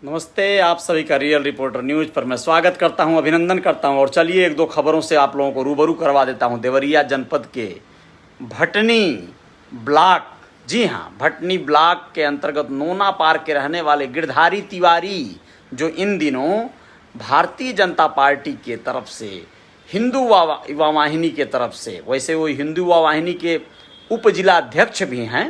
नमस्ते, आप सभी का रियल रिपोर्टर न्यूज पर मैं स्वागत करता हूं, अभिनंदन करता हूं। और चलिए एक दो खबरों से आप लोगों को रूबरू करवा देता हूं। देवरिया जनपद के भटनी ब्लॉक, जी हां, भटनी ब्लॉक के अंतर्गत नोना पार के रहने वाले गिरधारी तिवारी, जो इन दिनों भारतीय जनता पार्टी के तरफ से हिंदू युवा वाहिनी के तरफ से, वैसे वो हिंदू युवा वाहिनी के उप जिलाध्यक्ष भी हैं,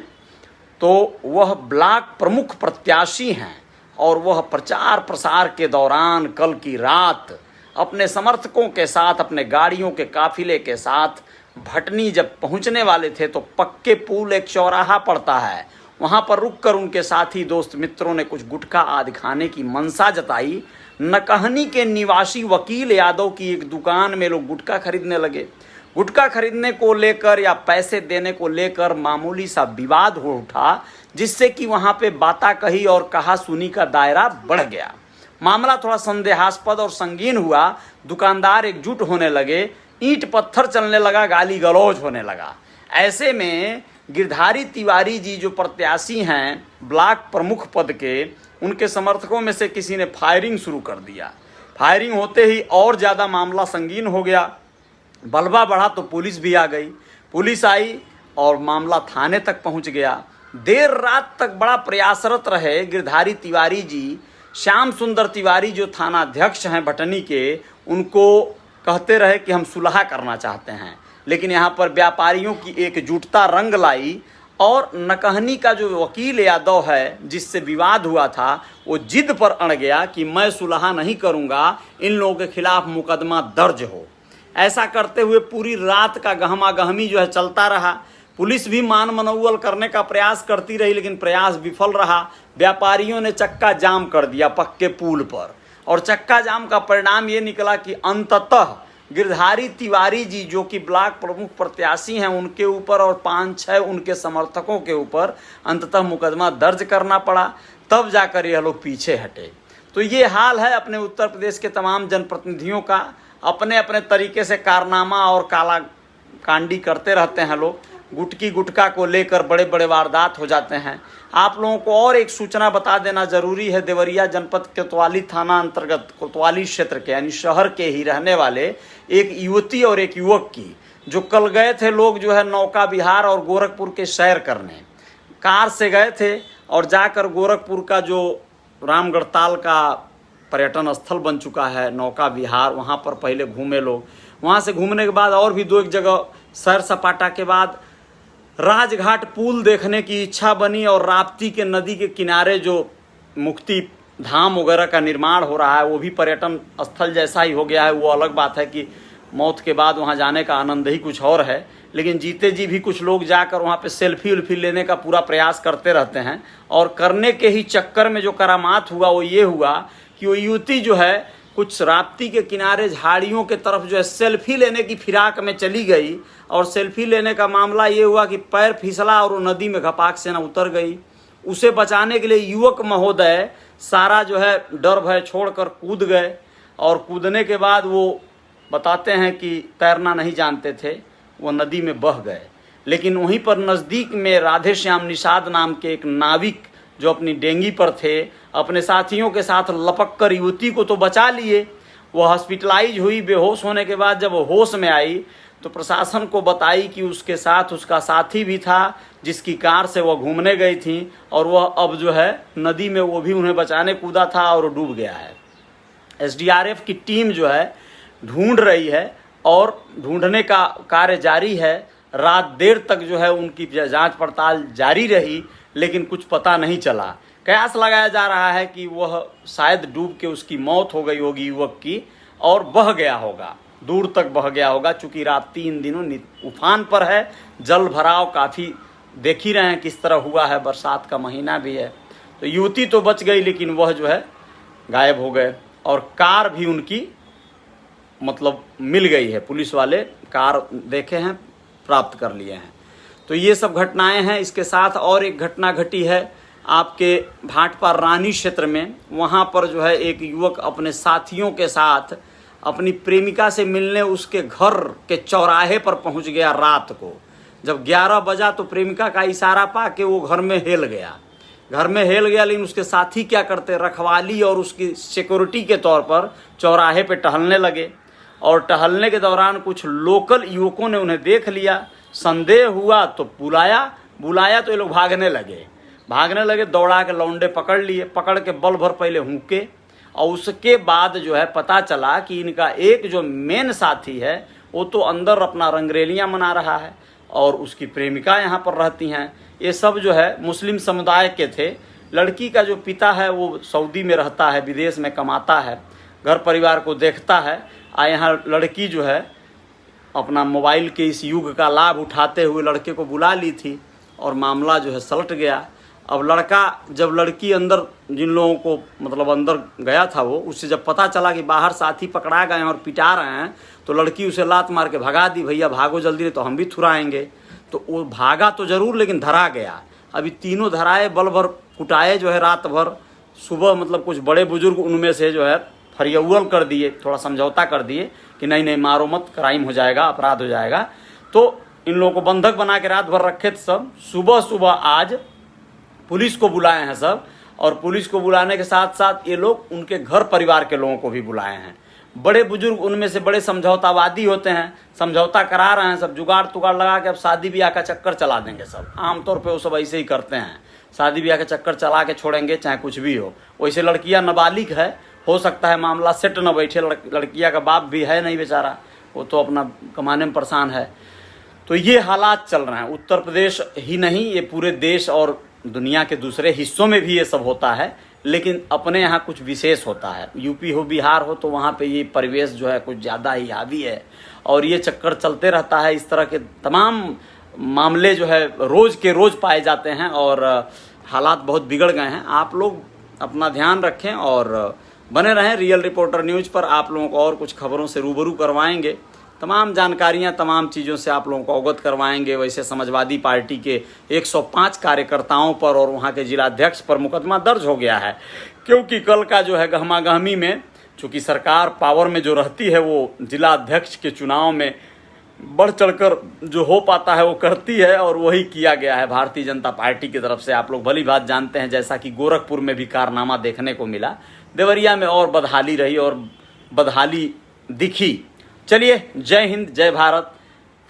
तो वह ब्लॉक प्रमुख प्रत्याशी हैं। और वह प्रचार प्रसार के दौरान कल की रात अपने समर्थकों के साथ, अपने गाड़ियों के काफिले के साथ भटनी जब पहुंचने वाले थे, तो पक्के पुल एक चौराहा पड़ता है, वहां पर रुककर उनके साथी दोस्त मित्रों ने कुछ गुटखा आदि खाने की मंशा जताई। नकहनी के निवासी वकील यादव की एक दुकान में लोग गुटखा खरीदने लगे। गुटखा खरीदने को लेकर या पैसे देने को लेकर मामूली सा विवाद हो उठा, जिससे कि वहाँ पे बाता कही और कहा सुनी का दायरा बढ़ गया। मामला थोड़ा संदेहास्पद और संगीन हुआ। दुकानदार एकजुट होने लगे, ईंट पत्थर चलने लगा, गाली गलौज होने लगा। ऐसे में गिरधारी तिवारी जी जो प्रत्याशी हैं ब्लॉक प्रमुख पद के, उनके समर्थकों में से किसी ने फायरिंग शुरू कर दिया। फायरिंग होते ही और ज़्यादा मामला संगीन हो गया। बलबा बढ़ा तो पुलिस भी आ गई। पुलिस आई और मामला थाने तक पहुंच गया। देर रात तक बड़ा प्रयासरत रहे गिरधारी तिवारी जी। श्याम सुंदर तिवारी जो थाना अध्यक्ष हैं भटनी के, उनको कहते रहे कि हम सुलह करना चाहते हैं, लेकिन यहाँ पर व्यापारियों की एकजुटता रंग लाई। और नकहनी का जो वकील यादव है जिससे विवाद हुआ था, वो जिद पर अड़ गया कि मैं सुलह नहीं करूँगा, इन लोगों के खिलाफ मुकदमा दर्ज हो। ऐसा करते हुए पूरी रात का गहमा गहमी जो है चलता रहा। पुलिस भी मान मनौवल करने का प्रयास करती रही, लेकिन प्रयास विफल रहा। व्यापारियों ने चक्का जाम कर दिया पक्के पुल पर, और चक्का जाम का परिणाम ये निकला कि अंततः गिरधारी तिवारी जी जो कि ब्लॉक प्रमुख प्रत्याशी हैं, उनके ऊपर और 5-6 उनके समर्थकों के ऊपर अंततः मुकदमा दर्ज करना पड़ा। तब जाकर यह लोग पीछे हटे। तो ये हाल है अपने उत्तर प्रदेश के तमाम जनप्रतिनिधियों का। अपने अपने तरीके से कारनामा और काला कांडी करते रहते हैं लोग। गुटका को लेकर बड़े बड़े वारदात हो जाते हैं। आप लोगों को और एक सूचना बता देना जरूरी है। देवरिया जनपद कोतवाली थाना अंतर्गत कोतवाली क्षेत्र के, यानी शहर के ही रहने वाले एक युवती और एक युवक की, जो कल गए थे लोग जो है नौका विहार और गोरखपुर के सैर करने, कार से गए थे और जाकर गोरखपुर का जो रामगढ़ताल का पर्यटन स्थल बन चुका है नौका विहार, वहाँ पर पहले घूमे लोग। वहाँ से घूमने के बाद और भी 2-1 जगह सैर सपाटा के बाद राजघाट पुल देखने की इच्छा बनी। और राप्ती के नदी के किनारे जो मुक्ति धाम वगैरह का निर्माण हो रहा है, वो भी पर्यटन स्थल जैसा ही हो गया है। वो अलग बात है कि मौत के बाद वहाँ जाने का आनंद ही कुछ और है, लेकिन जीते जी भी कुछ लोग जाकर वहाँ पे सेल्फी उल्फी लेने का पूरा प्रयास करते रहते हैं। और करने के ही चक्कर में जो करामात हुआ वो ये हुआ कि वो युवती जो है कुछ राप्ती के किनारे झाड़ियों के तरफ जो है सेल्फी लेने की फिराक में चली गई। और सेल्फी लेने का मामला ये हुआ कि पैर फिसला और वो नदी में घपाक से न उतर गई। उसे बचाने के लिए युवक महोदय सारा जो है डर भय छोड़कर कूद गए। और कूदने के बाद वो बताते हैं कि तैरना नहीं जानते थे, वो नदी में बह गए। लेकिन वहीं पर नज़दीक में राधे श्याम निषाद नाम के एक नाविक जो अपनी डेंगी पर थे, अपने साथियों के साथ लपक कर युवती को तो बचा लिए। वह हॉस्पिटलाइज हुई। बेहोश होने के बाद जब वो होश में आई तो प्रशासन को बताई कि उसके साथ उसका साथी भी था, जिसकी कार से वह घूमने गई थी, और वह अब जो है नदी में वो भी उन्हें बचाने कूदा था और डूब गया है। SDRF की टीम जो है ढूंढ रही है और ढूंढने का कार्य जारी है। रात देर तक जो है उनकी जांच पड़ताल जारी रही, लेकिन कुछ पता नहीं चला। कयास लगाया जा रहा है कि वह शायद डूब के उसकी मौत हो गई होगी युवक की, और बह गया होगा, दूर तक बह गया होगा। चूँकि राप्ती इन दिनों उफान पर है, जल भराव काफ़ी देख ही रहे हैं किस तरह हुआ है, बरसात का महीना भी है। तो युवती तो बच गई, लेकिन वह जो है गायब हो गए। और कार भी उनकी मतलब मिल गई है। पुलिस वाले कार देखे हैं, प्राप्त कर लिए हैं। तो ये सब घटनाएं हैं। इसके साथ और एक घटना घटी है आपके भाटपा रानी क्षेत्र में। वहाँ पर जो है एक युवक अपने साथियों के साथ अपनी प्रेमिका से मिलने उसके घर के चौराहे पर पहुँच गया रात को। जब 11 बजा तो प्रेमिका का इशारा पा के वो घर में हेल गया। घर में हेल गया, लेकिन उसके साथी क्या करते, रखवाली और उसकी सिक्योरिटी के तौर पर चौराहे पे टहलने लगे। और टहलने के दौरान कुछ लोकल युवकों ने उन्हें देख लिया, संदेह हुआ तो बुलाया तो ये लोग भागने लगे। दौड़ा के लौंडे पकड़ लिए, पकड़ के बल भर पहले हुंके, और उसके बाद जो है पता चला कि इनका एक जो मेन साथी है वो तो अंदर अपना रंगरेलियाँ मना रहा है और उसकी प्रेमिका यहाँ पर रहती हैं। ये सब जो है मुस्लिम समुदाय के थे। लड़की का जो पिता है वो सऊदी में रहता है, विदेश में कमाता है, घर परिवार को देखता है। यहाँ लड़की जो है अपना मोबाइल के इस युग का लाभ उठाते हुए लड़के को बुला ली थी और मामला जो है सलट गया। अब जब लड़की अंदर, जिन लोगों को मतलब अंदर गया था वो, उससे जब पता चला कि बाहर साथी पकड़ा गए हैं और पिटा रहे हैं, तो लड़की उसे लात मार के भगा दी, भैया भागो जल्दी, नहीं तो हम भी थुराएंगे। तो वो भागा तो जरूर, लेकिन धरा गया। अभी तीनों धराए, बल भर कुटाए जो है रात भर। सुबह मतलब कुछ बड़े बुजुर्ग उनमें से जो है फरियौल कर दिए, थोड़ा समझौता कर दिए कि नहीं मारो मत, क्राइम हो जाएगा, अपराध हो जाएगा। तो इन लोगों को बंधक बना के रात भर रखे थे सब। सुबह आज पुलिस को बुलाए हैं सब, और पुलिस को बुलाने के साथ साथ ये लोग उनके घर परिवार के लोगों को भी बुलाए हैं। बड़े बुजुर्ग उनमें से बड़े समझौतावादी होते हैं, समझौता करा रहे हैं सब, जुगाड़ तुगाड़ लगा के अब शादी ब्याह का चक्कर चला देंगे सब। आमतौर पे वो सब ऐसे ही करते हैं, शादी ब्याह का चक्कर चला के छोड़ेंगे चाहे कुछ भी हो। वैसे लड़कियां नाबालिग है, हो सकता है मामला सेट न बैठे, लड़कियां का बाप भी है नहीं बेचारा, वो तो अपना कमाने में परेशान है। तो ये हालात चल रहे हैं उत्तर प्रदेश ही नहीं, ये पूरे देश और दुनिया के दूसरे हिस्सों में भी ये सब होता है, लेकिन अपने यहाँ कुछ विशेष होता है। यूपी हो, बिहार हो, तो वहाँ पे ये परिवेश जो है कुछ ज़्यादा ही हावी है और ये चक्कर चलते रहता है। इस तरह के तमाम मामले जो है रोज़ के रोज़ पाए जाते हैं और हालात बहुत बिगड़ गए हैं। आप लोग अपना ध्यान रखें और बने रहें रियल रिपोर्टर न्यूज़ पर। आप लोगों को और कुछ खबरों से रूबरू करवाएंगे, तमाम जानकारियां, तमाम चीज़ों से आप लोगों को अवगत करवाएंगे। वैसे समाजवादी पार्टी के 105 कार्यकर्ताओं पर और वहां के जिलाध्यक्ष पर मुकदमा दर्ज हो गया है, क्योंकि कल का जो है गहमागहमी में, चूँकि सरकार पावर में जो रहती है वो जिलाध्यक्ष के चुनाव में बढ़ चढ़कर जो हो पाता है वो करती है, और वही किया गया है भारतीय जनता पार्टी की तरफ से। आप लोग भली बात जानते हैं, जैसा कि गोरखपुर में भी कारनामा देखने को मिला, देवरिया में और बदहाली रही और बदहाली दिखी। चलिए, जय हिंद, जय भारत।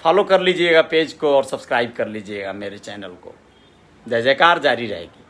फॉलो कर लीजिएगा पेज को और सब्सक्राइब कर लीजिएगा मेरे चैनल को। जय जयकार जारी रहेगी।